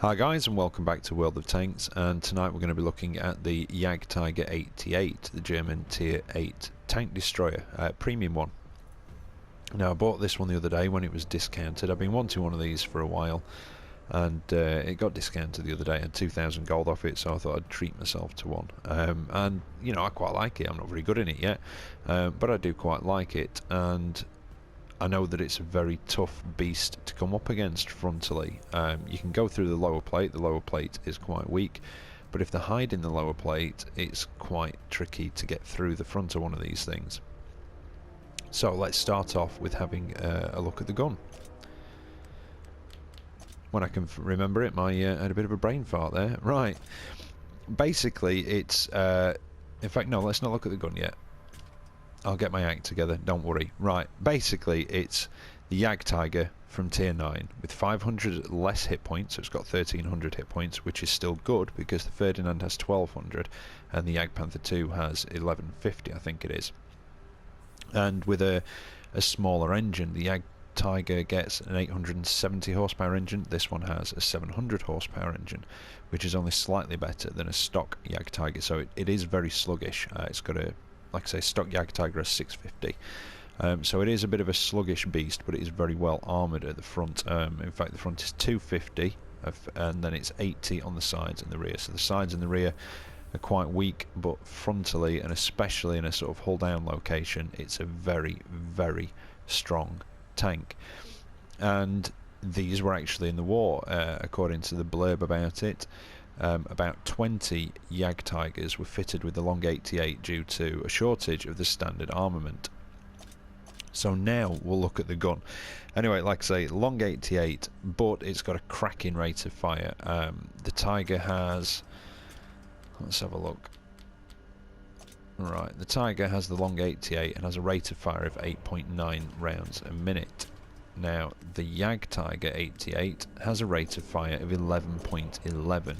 Hi guys, and welcome back to World of Tanks, and tonight we're going to be looking at the JagdTiger 8.8, the German Tier 8 tank destroyer, premium one. Now I bought this one the other day when it was discounted. I've been wanting one of these for a while, and it got discounted the other day. I had 2,000 gold off it, so I thought I'd treat myself to one. And you know, I quite like it. I'm not very good in it yet, but I do quite like it, and I know that it's a very tough beast to come up against frontally. You can go through the lower plate is quite weak, but if they hide in the lower plate, it's quite tricky to get through the front of one of these things. So let's start off with having a look at the gun. When I can remember it, I had a bit of a brain fart there. Right, basically it's, in fact no, let's not look at the gun yet. I'll get my act together, don't worry. Right, basically it's the JagdTiger from Tier 9 with 500 less hit points, so it's got 1,300 hit points, which is still good because the Ferdinand has 1,200 and the Jagdpanther 2 has 1,150, I think it is. And with a smaller engine, the JagdTiger gets an 870 horsepower engine. This one has a 700 horsepower engine, which is only slightly better than a stock JagdTiger, so it is very sluggish. It's got a, like I say, stock JagdTiger is 650, so it is a bit of a sluggish beast, but it is very well armoured at the front. In fact, the front is 250, and then it's 80 on the sides and the rear. So the sides and the rear are quite weak, but frontally, and especially in a sort of hull down location, it's a very, very strong tank. And these were actually in the war, according to the blurb about it. About 20 JagdTigers were fitted with the Long 88 due to a shortage of the standard armament. So now we'll look at the gun. Anyway, like I say, Long 88, but it's got a cracking rate of fire. The Tiger has, let's have a look. Right, the Tiger has the Long 88 and has a rate of fire of 8.9 rounds a minute. Now, the JagdTiger 88 has a rate of fire of 11.11,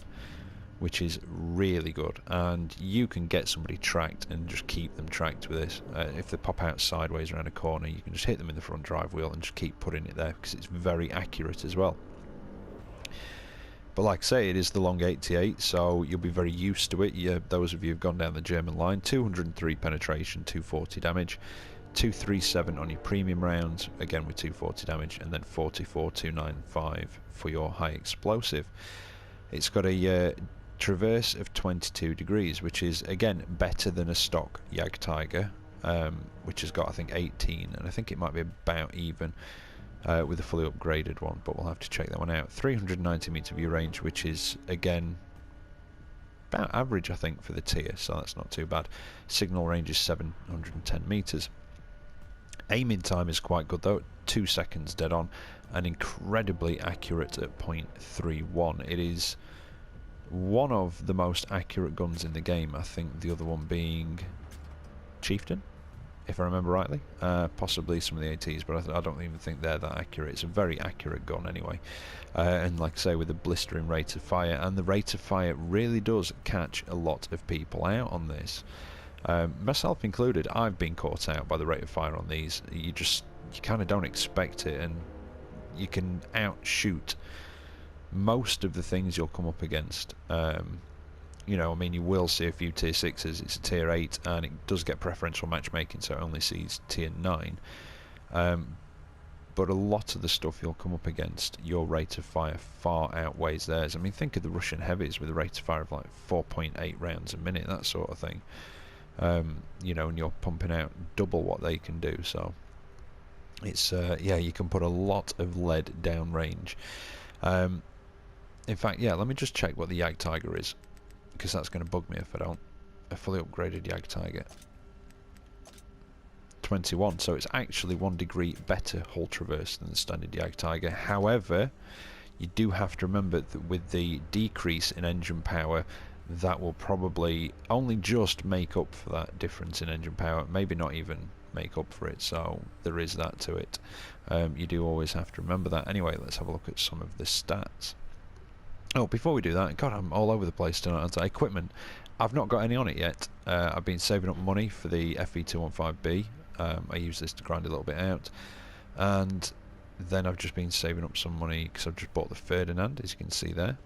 which is really good, and you can get somebody tracked and just keep them tracked with this. If they pop out sideways around a corner, you can just hit them in the front drive wheel and just keep putting it there because it's very accurate as well. But like I say, it is the Long 88, so you'll be very used to it. Those of you who've gone down the German line, 203 penetration, 240 damage, 237 on your premium rounds, again with 240 damage, and then 44,295 for your high explosive. It's got a traverse of 22 degrees, which is again better than a stock JagdTiger, which has got I think 18, and I think it might be about even with a fully upgraded one, but we'll have to check that one out. 390 meter view range, which is again about average I think for the tier, so that's not too bad. Signal range is 710 meters. Aiming time is quite good though, 2 seconds dead on, and incredibly accurate at 0.31. It is one of the most accurate guns in the game. I think the other one being Chieftain, if I remember rightly. Possibly some of the ATs, but I don't even think they're that accurate. It's a very accurate gun anyway. And like I say, with a blistering rate of fire, and the rate of fire really does catch a lot of people out on this. Myself included, I've been caught out by the rate of fire on these. You kind of don't expect it, and you can outshoot most of the things you'll come up against. You know, I mean, you will see a few tier 6s. It's a tier 8, and it does get preferential matchmaking, so it only sees tier 9. But a lot of the stuff you'll come up against, your rate of fire far outweighs theirs. I mean, think of the Russian heavies with a rate of fire of like 4.8 rounds a minute, that sort of thing. You know, and you're pumping out double what they can do, so it's yeah, you can put a lot of lead down range. In fact, yeah, let me just check what the JagdTiger is, because that's going to bug me if I don't. A fully upgraded JagdTiger, 21, so it's actually 1 degree better hull traverse than the standard JagdTiger. However, you do have to remember that with the decrease in engine power, that will probably only just make up for that difference in engine power, maybe not even make up for it, so there is that to it. You do always have to remember that. Anyway, let's have a look at some of the stats. Oh, before we do that, God, I'm all over the place tonight, aren't I? Equipment, I've not got any on it yet. I've been saving up money for the FE215B. I use this to grind a little bit out, and then I've just been saving up some money because I've just bought the Ferdinand, as you can see there.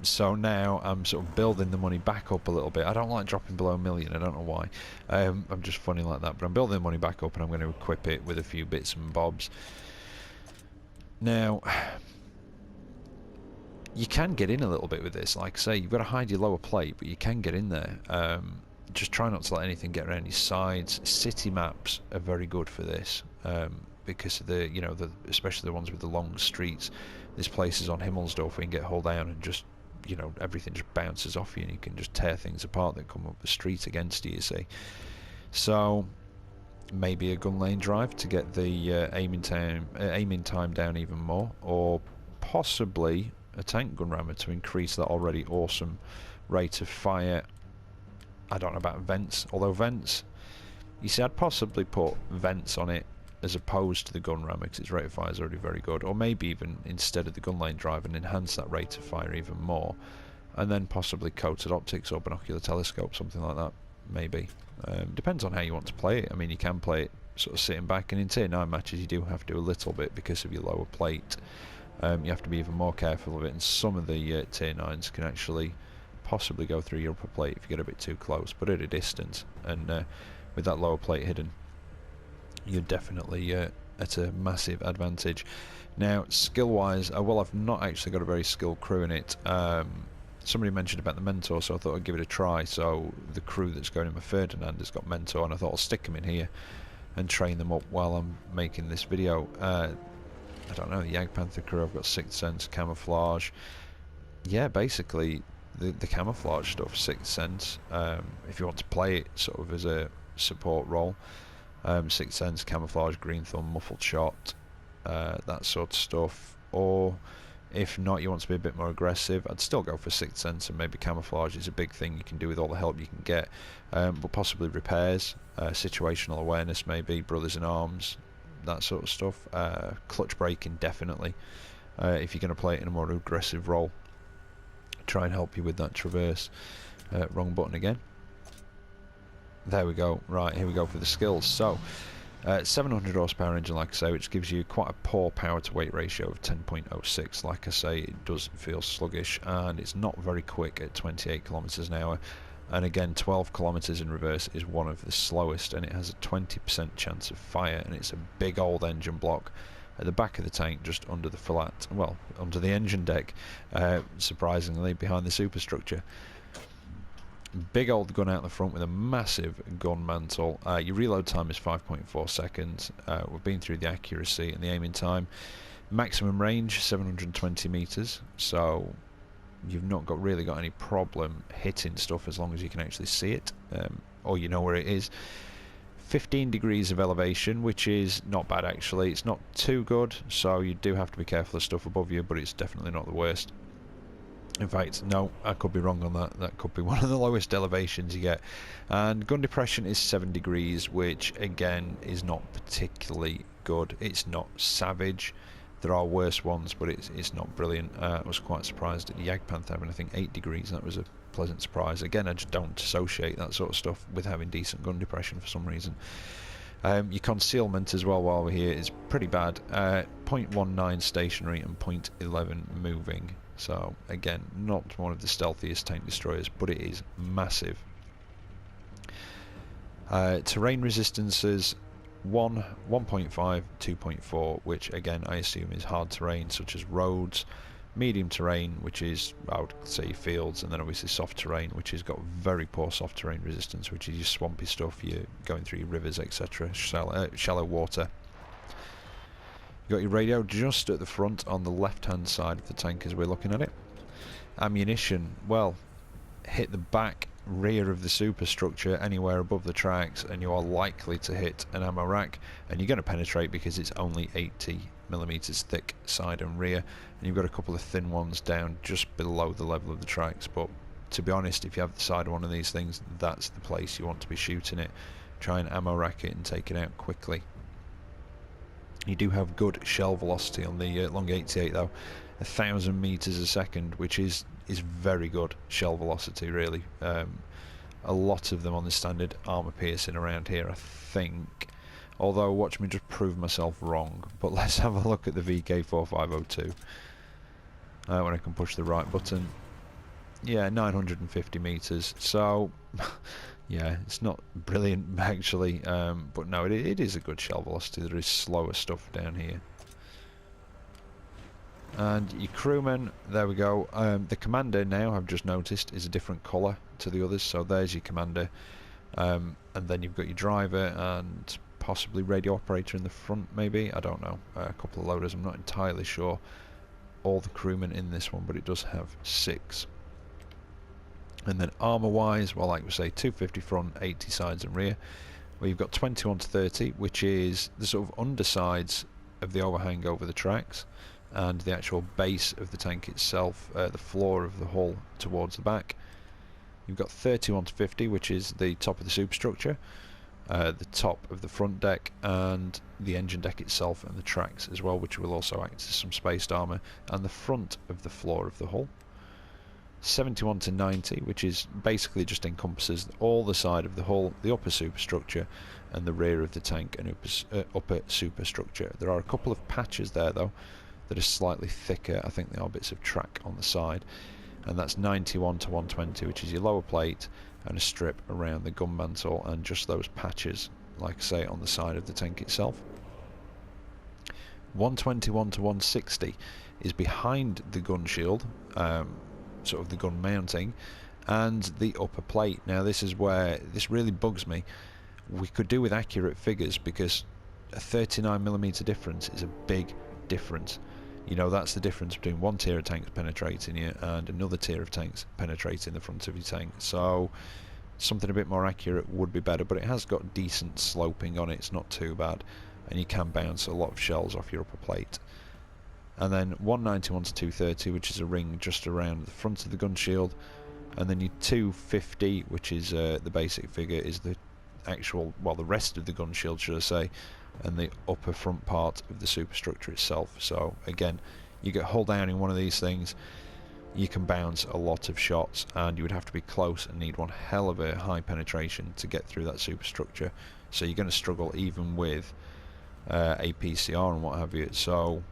So now I'm sort of building the money back up a little bit. I don't like dropping below 1 million, I don't know why. I'm just funny like that, but I'm building the money back up and I'm going to equip it with a few bits and bobs. Now, you can get in a little bit with this. Like I say, you've got to hide your lower plate, but you can get in there. Just try not to let anything get around your sides. City maps are very good for this, because of the, especially the ones with the long streets. There's places on Himmelsdorf where you can get hull down and just, everything just bounces off you and you can just tear things apart that come up the street against you, you see. So maybe a gun lane drive to get the aiming time down even more, or possibly a tank gun rammer to increase that already awesome rate of fire. I don't know about vents, although vents, you see, I'd possibly put vents on it as opposed to the gun rammer because its rate of fire is already very good, or maybe even instead of the gun lane drive and enhance that rate of fire even more, and then possibly coated optics or binocular telescope, something like that, maybe. Depends on how you want to play it. I mean, you can play it sort of sitting back, and in tier 9 matches you do have to do a little bit because of your lower plate. You have to be even more careful of it, and some of the tier 9s can actually possibly go through your upper plate if you get a bit too close, but at a distance, and with that lower plate hidden, you're definitely at a massive advantage. Now, skill-wise, well, I've not actually got a very skilled crew in it. Somebody mentioned about the Mentor, so I thought I'd give it a try. So the crew that's going in my Ferdinand has got Mentor, and I thought I'll stick them in here and train them up while I'm making this video. I don't know, the Jagdpanther crew, I've got Sixth Sense, Camouflage. Yeah, basically the camouflage stuff, Sixth Sense, if you want to play it sort of as a support role. Sixth Sense, Camouflage, Green Thumb, Muffled Shot, that sort of stuff. Or if not, you want to be a bit more aggressive, I'd still go for Sixth Sense, and maybe Camouflage is a big thing you can do with all the help you can get. But possibly repairs, situational awareness maybe, Brothers in Arms, that sort of stuff. Clutch braking definitely, if you're going to play it in a more aggressive role. Try and help you with that traverse. Wrong button again. There we go. Right, here we go for the skills. So 700 horsepower engine, like I say, which gives you quite a poor power to weight ratio of 10.06. Like I say, it does feel sluggish, and it's not very quick at 28 kilometers an hour. And again, 12 kilometers in reverse is one of the slowest, and it has a 20% chance of fire, and it's a big old engine block at the back of the tank, just under the flat, well, under the engine deck, surprisingly, behind the superstructure. Big old gun out the front with a massive gun mantle. Your reload time is 5.4 seconds. We've been through the accuracy and the aiming time. Maximum range 720 meters, so you've not really got any problem hitting stuff as long as you can actually see it, or you know where it is. 15 degrees of elevation, which is not bad actually. It's not too good, so you do have to be careful of stuff above you, but it's definitely not the worst. In fact, no, I could be wrong on that. That could be one of the lowest elevations you get. And gun depression is 7 degrees, which again is not particularly good. It's not savage. There are worse ones, but it's not brilliant. I was quite surprised at the Jagdpanther having, I think, 8 degrees. That was a pleasant surprise. Again, I just don't associate that sort of stuff with having decent gun depression for some reason. Your concealment as well while we're here is pretty bad. 0.19 stationary and 0.11 moving. So again, not one of the stealthiest tank destroyers, but it is massive. Terrain resistances 1, 1.5, 2.4, which again I assume is hard terrain such as roads, medium terrain, which is, I would say, fields, and then obviously soft terrain, which has got very poor soft terrain resistance, which is your swampy stuff, you're going through your rivers, etc., shallow water. You've got your radio just at the front on the left hand side of the tank as we're looking at it. Ammunition, well, hit the back rear of the superstructure anywhere above the tracks and you are likely to hit an ammo rack, and you're going to penetrate because it's only 80mm thick side and rear, and you've got a couple of thin ones down just below the level of the tracks. But to be honest, if you have the side of one of these things, that's the place you want to be shooting it. Try and ammo rack it and take it out quickly. You do have good shell velocity on the long 88 though, 1,000 meters a second, which is very good shell velocity really. A lot of them on the standard armor piercing around here, I think, although watch me just prove myself wrong. But let's have a look at the VK4502. when I can push the right button. Yeah, 950 meters. So, yeah, it's not brilliant actually, but no, it is a good shell velocity. There is slower stuff down here. And your crewman, there we go. The commander now, I've just noticed, is a different colour to the others. So there's your commander, and then you've got your driver and possibly radio operator in the front, maybe. I don't know. A couple of loaders. I'm not entirely sure. All the crewmen in this one, but it does have 6. And then armour-wise, well, like we say, 250 front, 80 sides and rear. Well, you've got 21 to 30, which is the sort of undersides of the overhang over the tracks, and the actual base of the tank itself, the floor of the hull towards the back. You've got 31 to 50, which is the top of the superstructure, the top of the front deck, and the engine deck itself, and the tracks as well, which will also act as some spaced armour, and the front of the floor of the hull. 71 to 90, which is basically just encompasses all the side of the hull, the upper superstructure, and the rear of the tank and upper superstructure. There are a couple of patches there though that are slightly thicker. I think they are bits of track on the side, and that's 91 to 120, which is your lower plate and a strip around the gun mantle, and just those patches, like I say, on the side of the tank itself. 121 to 160 is behind the gun shield, sort of the gun mounting, and the upper plate. Now this is where this really bugs me. We could do with accurate figures, because a 39mm difference is a big difference. You know, that's the difference between one tier of tanks penetrating you and another tier of tanks penetrating the front of your tank. So something a bit more accurate would be better, but it has got decent sloping on it. It's not too bad, and you can bounce a lot of shells off your upper plate. And then 191 to 230, which is a ring just around the front of the gun shield, and then your 250, which is the basic figure, is the actual, well, the rest of the gun shield, should I say, and the upper front part of the superstructure itself. So again, you get hull down in one of these things, you can bounce a lot of shots, and you would have to be close and need one hell of a high penetration to get through that superstructure. So you're going to struggle even with a PCR and what have you. So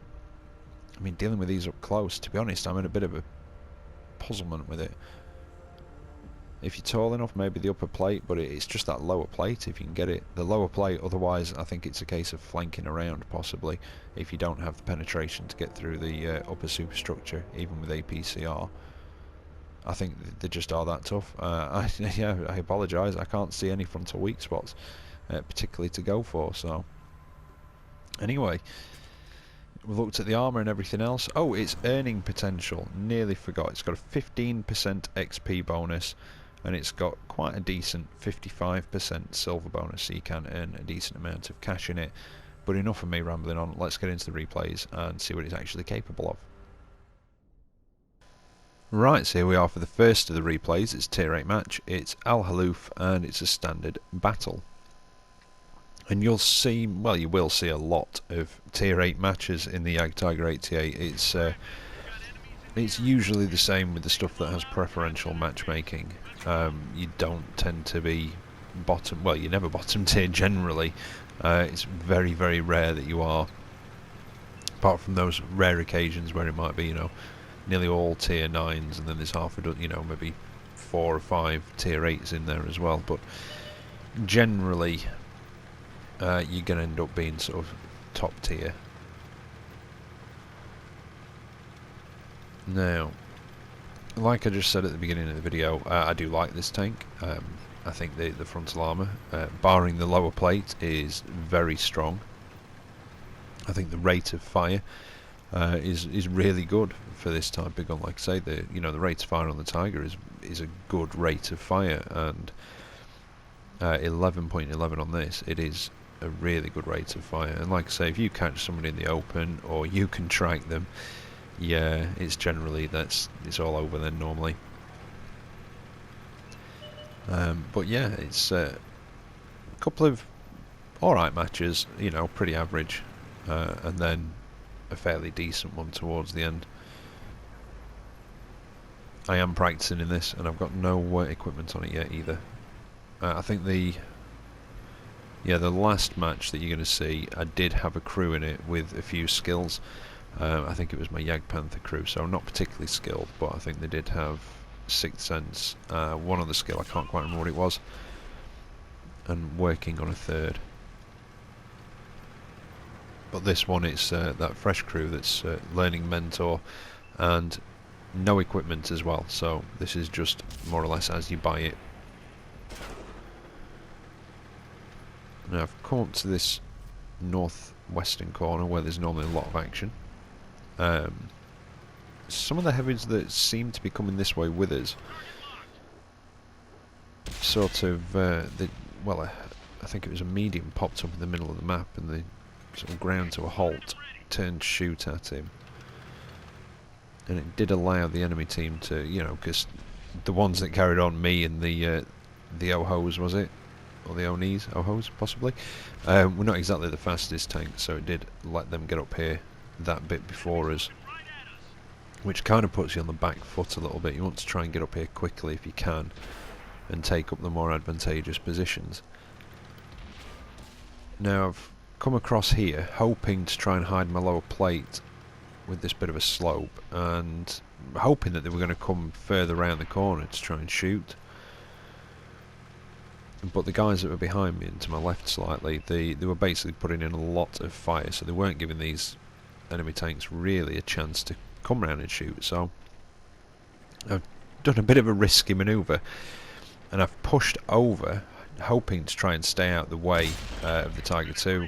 I mean, dealing with these up close, to be honest, I'm in a bit of a puzzlement with it. If you're tall enough, maybe the upper plate, but it's just that lower plate, if you can get it. The lower plate, otherwise, I think it's a case of flanking around, possibly, if you don't have the penetration to get through the upper superstructure, even with APCR. I think they just are that tough. I apologise, I can't see any frontal weak spots, particularly to go for, so... Anyway... We've looked at the armour and everything else. Oh, its earning potential. Nearly forgot. It's got a 15% XP bonus, and it's got quite a decent 55% silver bonus, so you can earn a decent amount of cash in it. But enough of me rambling on. Let's get into the replays and see what it's actually capable of. Right, so here we are for the first of the replays. It's Tier 8 match. It's Al Haloof, and it's a standard battle. And you'll see, well, you will see a lot of Tier 8 matches in the JagdTiger 8.8. It's usually the same with the stuff that has preferential matchmaking. You don't tend to be bottom, well, you're never bottom tier generally. It's very, very rare that you are, apart from those rare occasions where it might be, you know, nearly all Tier 9s, and then there's half a dozen, you know, maybe 4 or 5 Tier 8s in there as well. But generally... you're going to end up being sort of top tier. Now, like I just said at the beginning of the video, I do like this tank. I think the frontal armour, barring the lower plate, is very strong. I think the rate of fire is really good for this type of gun. Like I say, the rate of fire on the Tiger is a good rate of fire, and 11.11 on this, it is a really good rate of fire. And like I say, if you catch somebody in the open or you can track them, yeah, it's generally it's all over then normally. But yeah, it's a couple of alright matches, you know, pretty average, and then a fairly decent one towards the end. I am practicing in this, and I've got no equipment on it yet either. I think the last match that you're going to see, I did have a crew in it with a few skills. I think it was my Jagdpanther crew, so not particularly skilled, but I think they did have sixth sense. One other skill, I can't quite remember what it was, and working on a third. But this one, it's that fresh crew that's learning mentor and no equipment as well, so this is just more or less as you buy it. Now I've come up to this northwestern corner where there's normally a lot of action. Some of the heavies that seem to be coming this way with us sort of well, I think it was a medium popped up in the middle of the map and they sort of ground to a halt, turned to shoot at him, and it did allow the enemy team to, you know, because the ones that carried on, me and the Ohos, was it? Or the Onis, Ohos possibly, were not exactly the fastest tanks, so it did let them get up here that bit before us, which kind of puts you on the back foot a little bit. You want to try and get up here quickly if you can and take up the more advantageous positions. Now I've come across here hoping to try and hide my lower plate with this bit of a slope, and hoping that they were going to come further around the corner to try and shoot. But the guys that were behind me and to my left slightly, they were basically putting in a lot of fire, so they weren't giving these enemy tanks really a chance to come round and shoot. So I've done a bit of a risky manoeuvre, and I've pushed over hoping to try and stay out the way of the Tiger 2,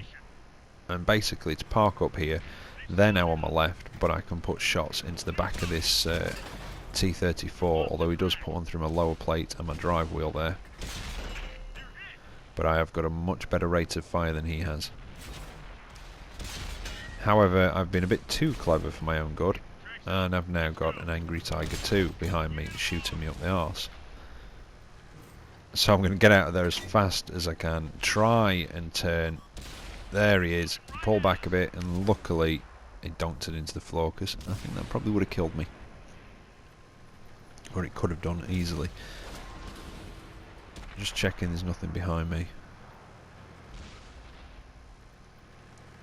and basically to park up here. They're now on my left, but I can put shots into the back of this T-34, although he does put one through my lower plate and my drive wheel there. But I have got a much better rate of fire than he has. However, I've been a bit too clever for my own good, and I've now got an angry Tiger 2 behind me shooting me up the arse. So I'm going to get out of there as fast as I can, try and turn. There he is, pull back a bit, and luckily it donked it into the floor, because I think that probably would have killed me. Or it could have done easily. Just checking there's nothing behind me.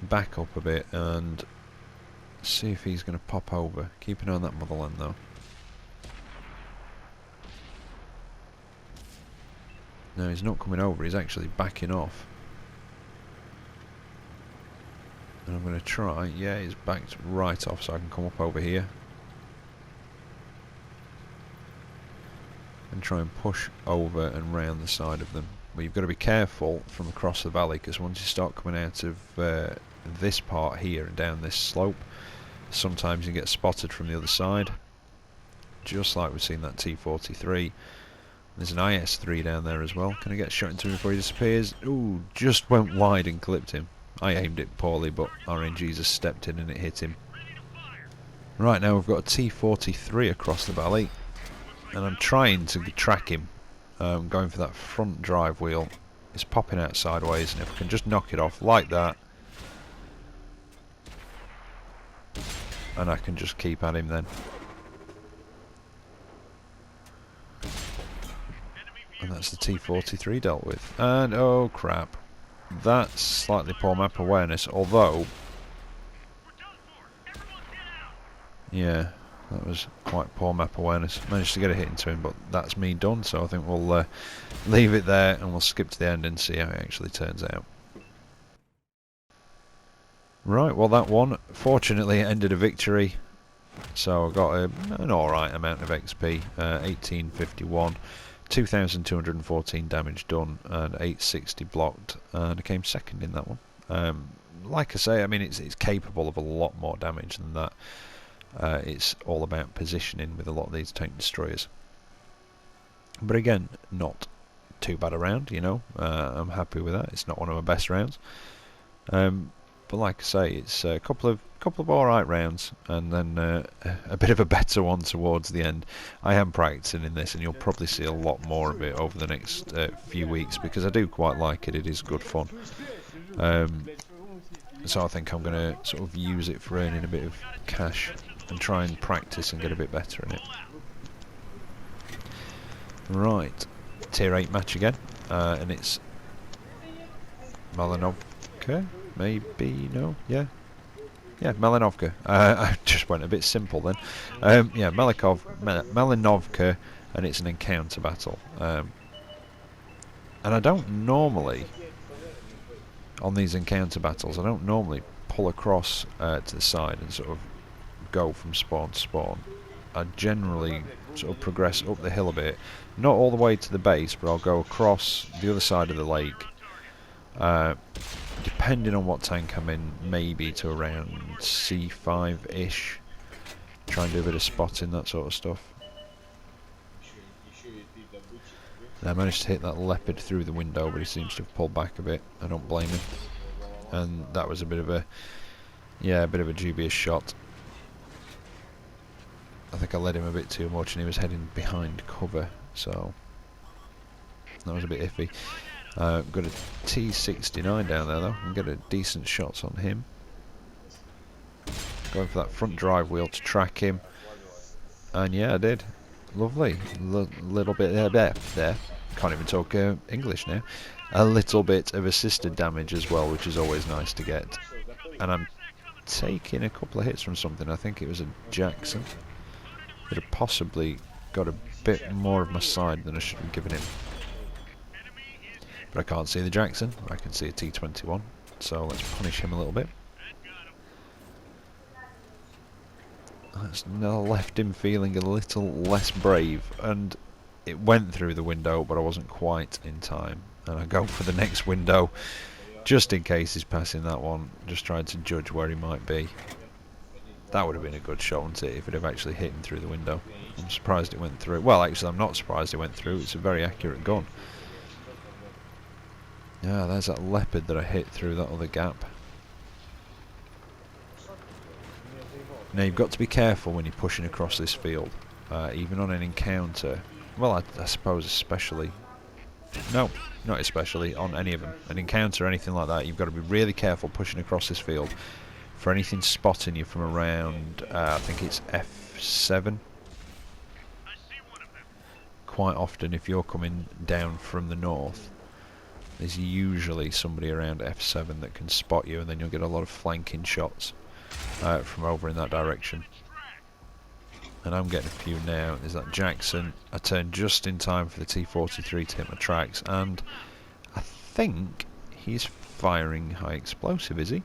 Back up a bit and see if he's going to pop over. Keep an eye on that motherland though. No, he's not coming over, he's actually backing off. And I'm going to try, yeah, he's backed right off so I can come up over here and try and push over and round the side of them. But you've got to be careful from across the valley, because once you start coming out of this part here and down this slope, sometimes you get spotted from the other side, just like we've seen that T-43. There's an IS-3 down there as well. Can I get a shot into him before he disappears? Ooh, just went wide and clipped him. I aimed it poorly, but RNG's just stepped in and it hit him. Right, now we've got a T-43 across the valley, and I'm trying to track him. Going for that front drive wheel. It's popping out sideways, and if I can just knock it off like that, and I can just keep at him then. And that's the T-43 dealt with. And oh crap, that's slightly poor map awareness, although yeah, that was quite poor map awareness. Managed to get a hit into him, but that's me done, so I think we'll leave it there and we'll skip to the end and see how it actually turns out. Right, well that one fortunately ended a victory, so I got an alright amount of XP, 1851, 2,214 damage done and 860 blocked, and I came second in that one. Like I say, I mean it's capable of a lot more damage than that. It's all about positioning with a lot of these tank destroyers, but again, not too bad a round, you know. I'm happy with that. It's not one of my best rounds, but like I say, it's a couple of alright rounds, and then a bit of a better one towards the end. I am practicing in this, and you'll probably see a lot more of it over the next few weeks, because I do quite like it. It is good fun. So I think I'm going to sort of use it for earning a bit of cash and try and practice and get a bit better in it. Right, tier 8 match again, and it's Malinovka, maybe, no, yeah, Yeah, Malinovka. I just went a bit simple then. Yeah, Malinovka, and it's an encounter battle. And I don't normally, on these encounter battles, I don't normally pull across to the side and sort of go from spawn to spawn. I generally sort of progress up the hill a bit, not all the way to the base, but I'll go across the other side of the lake. Depending on what tank I'm in, maybe to around C5-ish. Try and do a bit of spotting, that sort of stuff. I managed to hit that leopard through the window, but he seems to have pulled back a bit. I don't blame him. And that was a bit of a, yeah, a bit of a dubious shot. I think I led him a bit too much, and he was heading behind cover, so that was a bit iffy. Got a T69 down there though, and get a decent shots on him. Going for that front drive wheel to track him, and yeah, I did. Lovely. Little bit there. Can't even talk English now. A little bit of assisted damage as well, which is always nice to get. And I'm taking a couple of hits from something. I think it was a Jackson. Could have possibly got a bit more of my side than I should have given him. But I can't see the Jackson. I can see a T21. So let's punish him a little bit. That's now left him feeling a little less brave, and it went through the window, but I wasn't quite in time. And I go for the next window, just in case he's passing that one, just trying to judge where he might be. That would have been a good shot, wouldn't it, if it had actually hit him through the window. I'm surprised it went through. Well, actually, I'm not surprised it went through. It's a very accurate gun. Yeah, there's that leopard that I hit through that other gap. Now you've got to be careful when you're pushing across this field, even on an encounter. Well, I suppose especially. No, not especially on any of them. An encounter or anything like that, you've got to be really careful pushing across this field for anything spotting you from around. I think it's F7. Quite often, if you're coming down from the north, there's usually somebody around F7 that can spot you, and then you'll get a lot of flanking shots from over in that direction. And I'm getting a few now. There's that Jackson. I turned just in time for the T43 to hit my tracks, and I think he's firing high explosive, is he?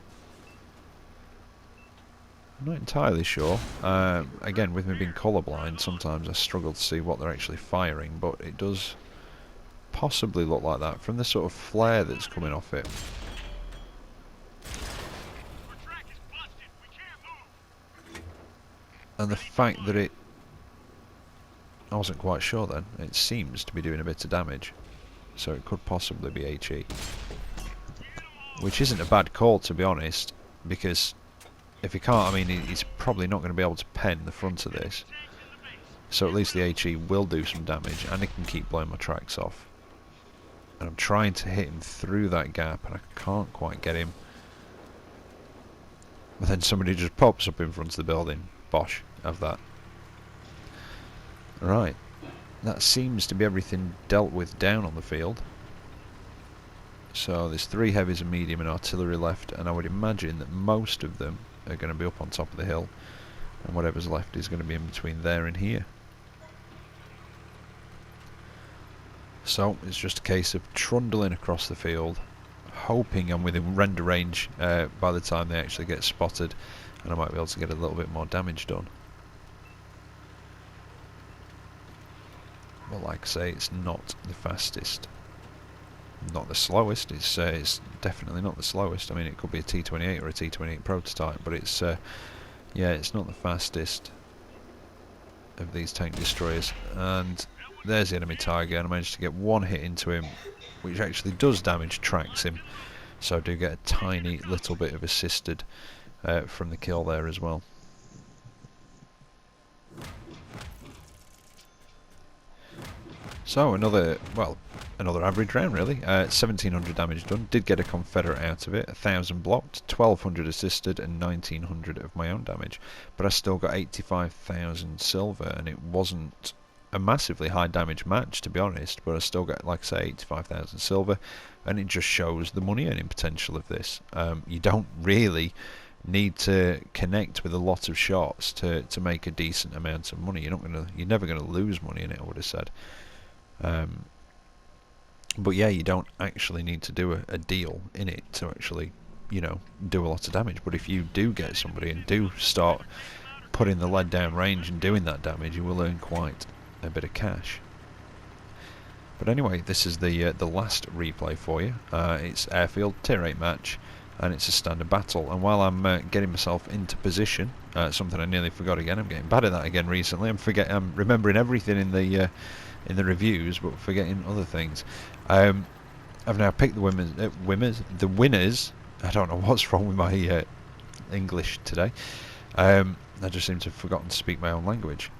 I'm not entirely sure. Again, with me being colourblind, sometimes I struggle to see what they're actually firing, but it does possibly look like that from the sort of flare that's coming off it. And the fact that it... I wasn't quite sure then. It seems to be doing a bit of damage. So it could possibly be HE. Which isn't a bad call, to be honest, because if he can't, I mean, he's probably not going to be able to pen the front of this. So at least the HE will do some damage, and it can keep blowing my tracks off. And I'm trying to hit him through that gap, and I can't quite get him. But then somebody just pops up in front of the building. Bosh, have that. Right, that seems to be everything dealt with down on the field. So there's 3 heavies, a medium and artillery left, and I would imagine that most of them are going to be up on top of the hill, and whatever's left is going to be in between there and here. So it's just a case of trundling across the field, hoping I'm within render range by the time they actually get spotted, and I might be able to get a little bit more damage done. But like I say, it's not the fastest. Not the slowest, it's definitely not the slowest. I mean, it could be a T28 or a T28 prototype, but it's yeah, it's not the fastest of these tank destroyers. And there's the enemy Tiger, and I managed to get 1 hit into him, which actually does damage, tracks him, so I do get a tiny little bit of assisted from the kill there as well. So another average round really. 1700 damage done. Did get a Confederate out of it. 1000 blocked, 1200 assisted, and 1900 of my own damage. But I still got 85,000 silver, and it wasn't a massively high damage match, to be honest. But I still got, like I say, 85,000 silver, and it just shows the money earning potential of this. You don't really need to connect with a lot of shots to make a decent amount of money. You're never gonna lose money in it, I would have said. But yeah, you don't actually need to do a deal in it to actually, you know, do a lot of damage. But if you do get somebody and do start putting the lead down range and doing that damage, you will earn quite a bit of cash. But anyway, this is the last replay for you. It's Airfield Tier 8 match, and it's a standard battle. And while I'm getting myself into position, something I nearly forgot again. I'm getting bad at that again recently. I'm remembering everything in the reviews, but forgetting other things. I've now picked the winners. I don't know what's wrong with my English today. I just seem to have forgotten to speak my own language.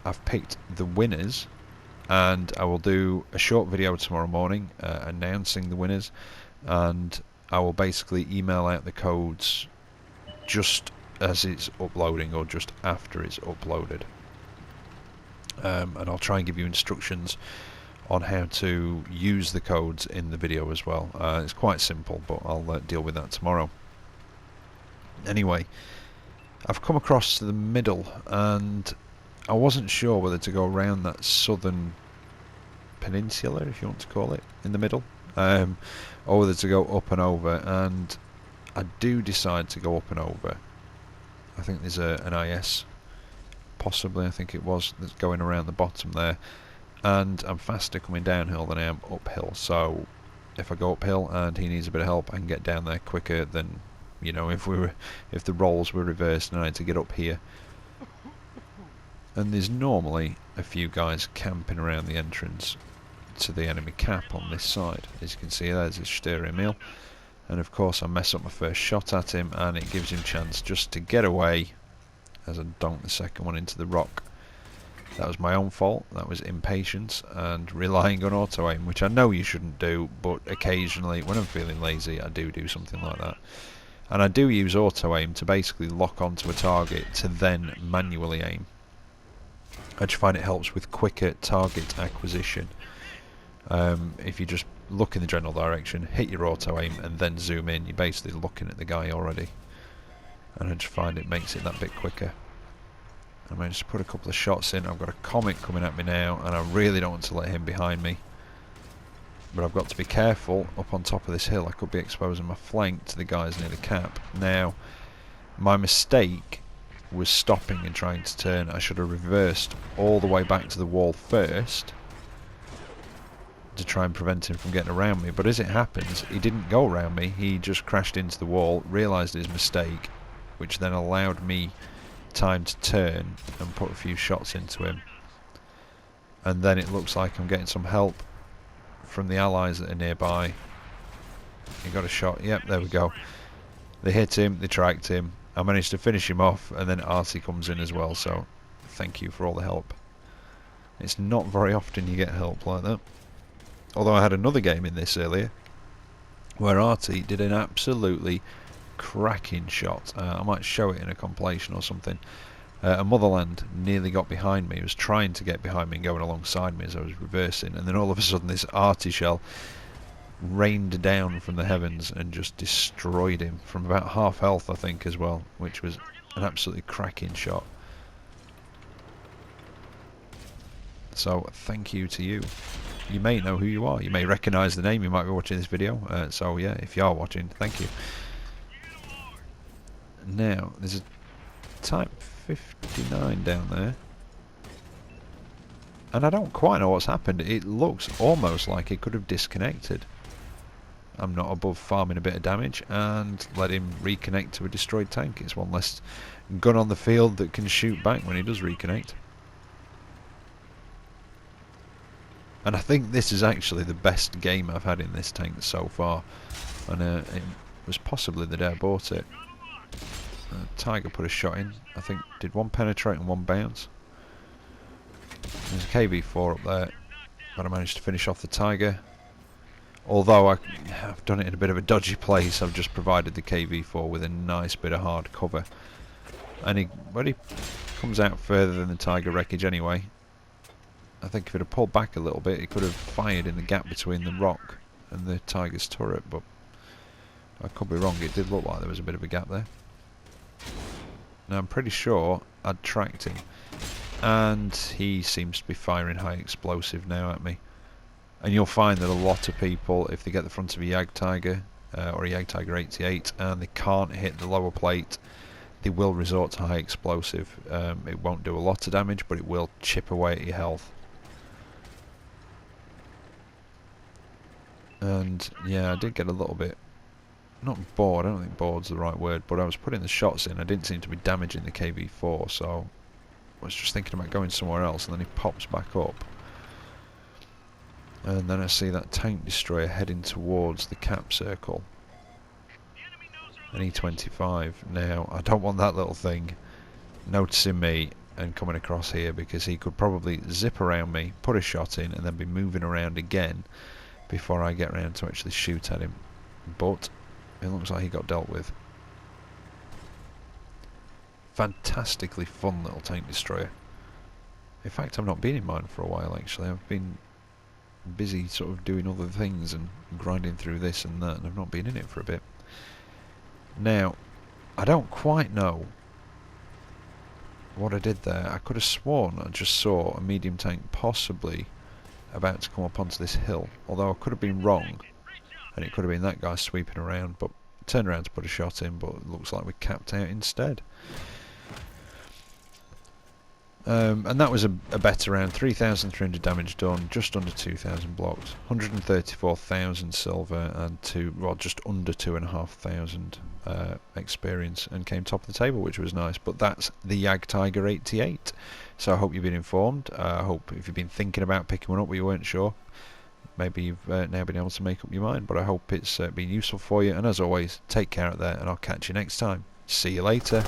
I've picked the winners, and I will do a short video tomorrow morning announcing the winners, and I will basically email out the codes just as it's uploading or just after it's uploaded. And I'll try and give you instructions on how to use the codes in the video as well. It's quite simple, but I'll deal with that tomorrow. Anyway, I've come across the middle, and I wasn't sure whether to go around that southern peninsula, if you want to call it, in the middle, or whether to go up and over, and I do decide to go up and over. I think there's an IS, possibly, I think it was, that's going around the bottom there, and I'm faster coming downhill than I am uphill, so if I go uphill and he needs a bit of help, I can get down there quicker than, you know, if the roles were reversed and I had to get up here. And there's normally a few guys camping around the entrance to the enemy cap on this side. As you can see, there's a steering wheel, and of course I mess up my first shot at him, and it gives him chance just to get away as I donk the second one into the rock. That was my own fault. That was impatience and relying on auto aim, which I know you shouldn't do, but occasionally when I'm feeling lazy I do something like that. And I do use auto aim to basically lock onto a target to then manually aim. I just find it helps with quicker target acquisition. If you just look in the general direction, hit your auto aim and then zoom in, you're basically looking at the guy already. And I just find it makes it that bit quicker. I managed to put a couple of shots in. I've got a Comet coming at me now, and I really don't want to let him behind me. But I've got to be careful up on top of this hill. I could be exposing my flank to the guys near the cap. Now, my mistake was stopping and trying to turn. I should have reversed all the way back to the wall first to try and prevent him from getting around me. But as it happens, he didn't go around me. He just crashed into the wall, realised his mistake, which then allowed me time to turn and put a few shots into him. And then it looks like I'm getting some help from the allies that are nearby. He got a shot. Yep, there we go. They hit him, they tracked him. I managed to finish him off, and then Artie comes in as well, so thank you for all the help. It's not very often you get help like that. Although I had another game in this earlier where Artie did an absolutely cracking shot. I might show it in a compilation or something. A Motherland nearly got behind me. He was trying to get behind me and going alongside me as I was reversing, and then all of a sudden this Artie shell rained down from the heavens and just destroyed him from about half health, I think, as well, which was an absolutely cracking shot. So thank you to you. You may know who you are, you may recognise the name, you might be watching this video, so yeah, if you are watching, thank you. Now, there's a Type 59 down there, and I don't quite know what's happened. It looks almost like it could have disconnected. I'm not above farming a bit of damage and let him reconnect to a destroyed tank. It's one less gun on the field that can shoot back when he does reconnect. And I think this is actually the best game I've had in this tank so far, and it was possibly the day I bought it. Tiger put a shot in, I think did one penetrate and one bounce. There's a KV4 up there, but I managed to finish off the Tiger. Although I've done it in a bit of a dodgy place, I've just provided the KV4 with a nice bit of hard cover. And he comes out further than the Tiger wreckage anyway. I think if it had pulled back a little bit, it could have fired in the gap between the rock and the Tiger's turret, but I could be wrong. It did look like there was a bit of a gap there. Now I'm pretty sure I'd tracked him, and he seems to be firing high explosive now at me. And you'll find that a lot of people, if they get the front of a JagdTiger or a JagdTiger 8.8 and they can't hit the lower plate, they will resort to high explosive. It won't do a lot of damage, but it will chip away at your health. And yeah, I did get a little bit, not bored, I don't think bored's the right word, but I was putting the shots in, I didn't seem to be damaging the KV-4, so I was just thinking about going somewhere else, and then he pops back up. And then I see that tank destroyer heading towards the cap circle. An E-25. Now, I don't want that little thing noticing me and coming across here, because he could probably zip around me, put a shot in, and then be moving around again before I get around to actually shoot at him. But it looks like he got dealt with. Fantastically fun little tank destroyer. In fact, I've not been in mine for a while actually. I've been busy sort of doing other things and grinding through this and that, and I've not been in it for a bit. Now, I don't quite know what I did there. I could have sworn I just saw a medium tank possibly about to come up onto this hill, although I could have been wrong and it could have been that guy sweeping around, but turned around to put a shot in, but it looks like we capped out instead. And that was a better round. 3,300 damage done, just under 2,000 blocks, 134,000 silver, and well, just under 2,500 experience, and came top of the table, which was nice. But that's the JagdTiger 8.8. So I hope you've been informed. I hope if you've been thinking about picking one up but you weren't sure, maybe you've now been able to make up your mind. But I hope it's been useful for you. And as always, take care out there, and I'll catch you next time. See you later.